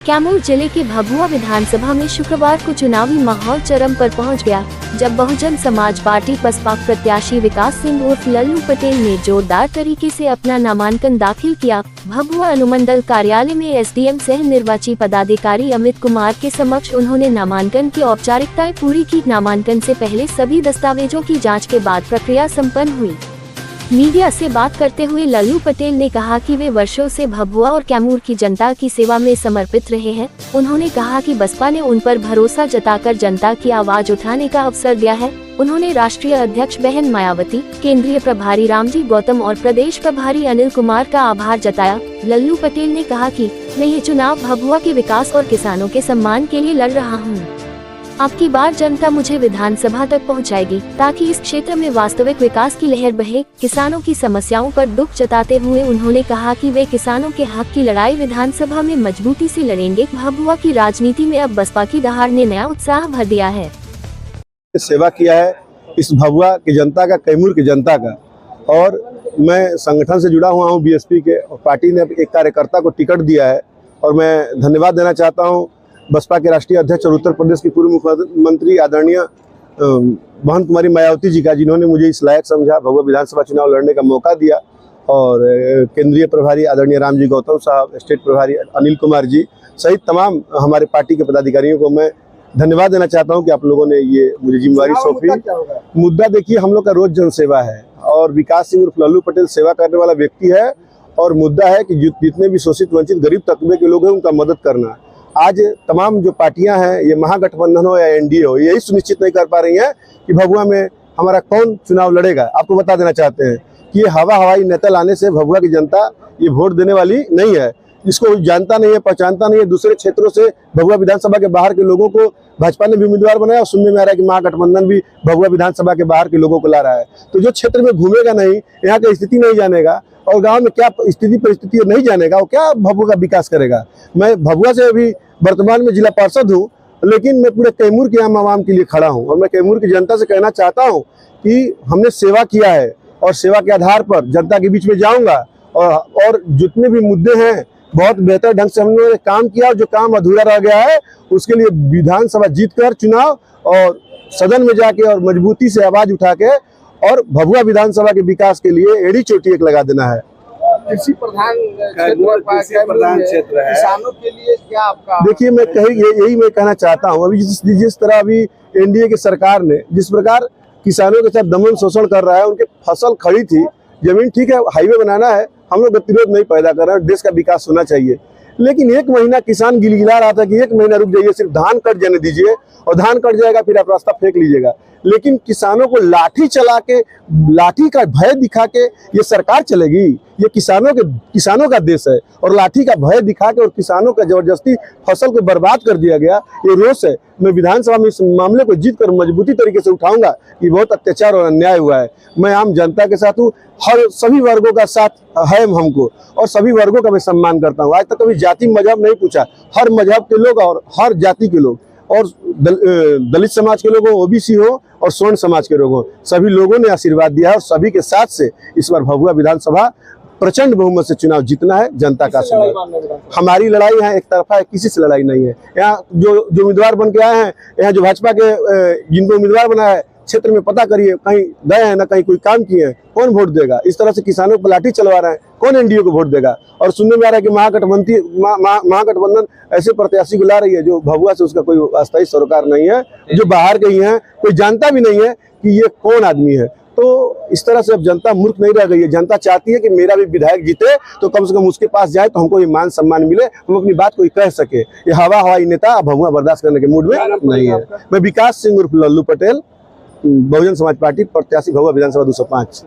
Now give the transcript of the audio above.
कैमूर जिले के भभुआ विधानसभा में शुक्रवार को चुनावी माहौल चरम पर पहुंच गया, जब बहुजन समाज पार्टी बसपा प्रत्याशी विकास सिंह उर्फ लल्लू पटेल ने जोरदार तरीके से अपना नामांकन दाखिल किया। भभुआ अनुमंडल कार्यालय में एसडीएम सह निर्वाची पदाधिकारी अमित कुमार के समक्ष उन्होंने नामांकन की औपचारिकताएं पूरी की। नामांकन से पहले सभी दस्तावेजों की जाँच के बाद प्रक्रिया सम्पन्न हुई। मीडिया से बात करते हुए लल्लू पटेल ने कहा कि वे वर्षों से भभुआ और कैमूर की जनता की सेवा में समर्पित रहे हैं। उन्होंने कहा कि बसपा ने उन पर भरोसा जताकर जनता की आवाज उठाने का अवसर दिया है। उन्होंने राष्ट्रीय अध्यक्ष बहन मायावती, केंद्रीय प्रभारी रामजी गौतम और प्रदेश प्रभारी अनिल कुमार का आभार जताया। लल्लू पटेल ने कहा कि मैं ये चुनाव भभुआ के विकास और किसानों के सम्मान के लिए लड़ रहा हूँ। अब की बार जनता मुझे विधानसभा तक पहुंचाएगी, ताकि इस क्षेत्र में वास्तविक विकास की लहर बहे। किसानों की समस्याओं पर दुख जताते हुए उन्होंने कहा कि वे किसानों के हक की लड़ाई विधानसभा में मजबूती से लड़ेंगे। भभुआ की राजनीति में अब बसपा की दहाड़ ने नया उत्साह भर दिया है। सेवा किया है इस भभुआ की जनता का, कैमूर की जनता का, और मैं संगठन से जुड़ा हुआ हूँ बीएसपी के। पार्टी ने एक कार्यकर्ता को टिकट दिया है और मैं धन्यवाद देना चाहता हूँ बसपा के राष्ट्रीय अध्यक्ष और उत्तर प्रदेश की पूर्व मुख्यमंत्री आदरणीय बहन कुमारी मायावती जी का, जिन्होंने मुझे इस लायक समझा, भभुआ विधानसभा चुनाव लड़ने का मौका दिया। और केंद्रीय प्रभारी आदरणीय रामजी गौतम साहब, स्टेट प्रभारी अनिल कुमार जी सहित तमाम हमारे पार्टी के पदाधिकारियों को मैं धन्यवाद देना चाहता हूं कि आप लोगों ने ये मुझे जिम्मेवारी सौंपी। मुद्दा देखिए, हम लोग का रोज जनसेवा है और विकास सिंह उर्फ लल्लू पटेल सेवा करने वाला व्यक्ति है। और मुद्दा है कि जितने भी शोषित वंचित गरीब तबके के लोग हैं उनका मदद करना। आज तमाम जो पार्टियां हैं, ये महागठबंधन हो या एनडीए हो, यही सुनिश्चित नहीं कर पा रही हैं कि भभुआ में हमारा कौन चुनाव लड़ेगा। आपको बता देना चाहते हैं कि ये हवाई नेता लाने से भभुआ की जनता ये वोट देने वाली नहीं है। इसको जानता नहीं है, पहचानता नहीं है। दूसरे क्षेत्रों से भभुआ विधानसभा के बाहर के लोगों को भाजपा ने भी उम्मीदवार बनाया और सुनने में आ रहा है कि महागठबंधन भी भभुआ विधानसभा के बाहर के लोगों को ला रहा है। तो जो क्षेत्र में घूमेगा नहीं, यहाँ की स्थिति नहीं जानेगा और गाँव में क्या स्थिति परिस्थिति नहीं जानेगा, वो क्या भभुआ का विकास करेगा। मैं भभुआ से अभी वर्तमान में जिला पार्षद हूँ, लेकिन मैं पूरे कैमूर के आम आवाम के लिए खड़ा हूँ। और मैं कैमूर की जनता से कहना चाहता हूँ कि हमने सेवा किया है और सेवा के आधार पर जनता के बीच में जाऊंगा और जितने भी मुद्दे हैं बहुत बेहतर ढंग से हमने काम किया। जो काम अधूरा रह गया है उसके लिए विधानसभा जीतकर चुनाव और सदन में जाके और मजबूती से आवाज उठा के और भभुआ विधानसभा के विकास के लिए एड़ी चोटी एक लगा देना है। कृषि प्रधान क्षेत्र है, किसानों के लिए क्या आपका? देखिए, मैं यही मैं कहना चाहता हूँ। अभी जिस तरह अभी एनडीए की सरकार ने जिस प्रकार किसानों के साथ दमन शोषण कर रहा है, उनकी फसल खड़ी थी, जमीन ठीक है, हाईवे बनाना है, हम लोग गतिरोध नहीं पैदा कर रहे हैं, देश का विकास होना चाहिए। लेकिन एक महीना किसान गिलगिला रहा था कि एक महीना रुक जाइए, सिर्फ धान कट जाने दीजिए, और धान कट जाएगा फिर आप रास्ता फेंक लीजिएगा। लेकिन किसानों को लाठी चला के, लाठी का भय दिखा के ये सरकार चलेगी? ये किसानों का देश है और लाठी का भय दिखा के और किसानों का जबरदस्ती फसल को बर्बाद कर दिया गया, ये रोष है। मैं विधानसभा में इस मामले को जीत कर मजबूती तरीके से उठाऊंगा कि बहुत अत्याचार और अन्याय हुआ है। मैं आम जनता के साथ हूँ, हर सभी वर्गों का साथ है हमको और सभी वर्गों का मैं सम्मान करता हूँ। आज तक कभी जाति मजहब नहीं पूछा, हर मजहब के लोग और हर जाति के लोग, और दलित समाज के लोग हो, ओबीसी हो और स्वर्ण समाज के लोग हो, सभी लोगों ने आशीर्वाद दिया है और सभी के साथ से इस बार भभुआ विधानसभा प्रचंड बहुमत से चुनाव जीतना है। जनता का आशीर्वाद। हमारी लड़ाई यहाँ एक तरफा है, किसी से लड़ाई नहीं है। यहाँ जो उम्मीदवार बन के आए हैं, यहाँ जो भाजपा के जिनको उम्मीदवार बनाया है, क्षेत्र में पता करिए, कहीं गए हैं ना कहीं कोई काम किए हैं, कौन वोट देगा? इस तरह से किसानों को लाठी चलवा रहे हैं, कौन एनडीए को वोट देगा? और सुनने में आ रहा है कि महागठबंधन ऐसे प्रत्याशी को ला रही है जो भभुआ से उसका कोई अस्थायी सरोकार नहीं है, जो बाहर के ही हैं, कोई जानता भी नहीं है कि ये कौन आदमी है। तो इस तरह से अब जनता मूर्ख नहीं रह गई है। जनता चाहती है कि मेरा भी विधायक जीते तो कम से कम उसके पास जाए तो हमको ये मान सम्मान मिले, हम अपनी बात कोई कह सके। ये हवाई नेता भभुआ बर्दाश्त करने के मूड में नहीं है। मैं विकास सिंह उर्फ लल्लू पटेल, बहुजन समाज पार्टी प्रत्याशी भभुआ विधानसभा 205।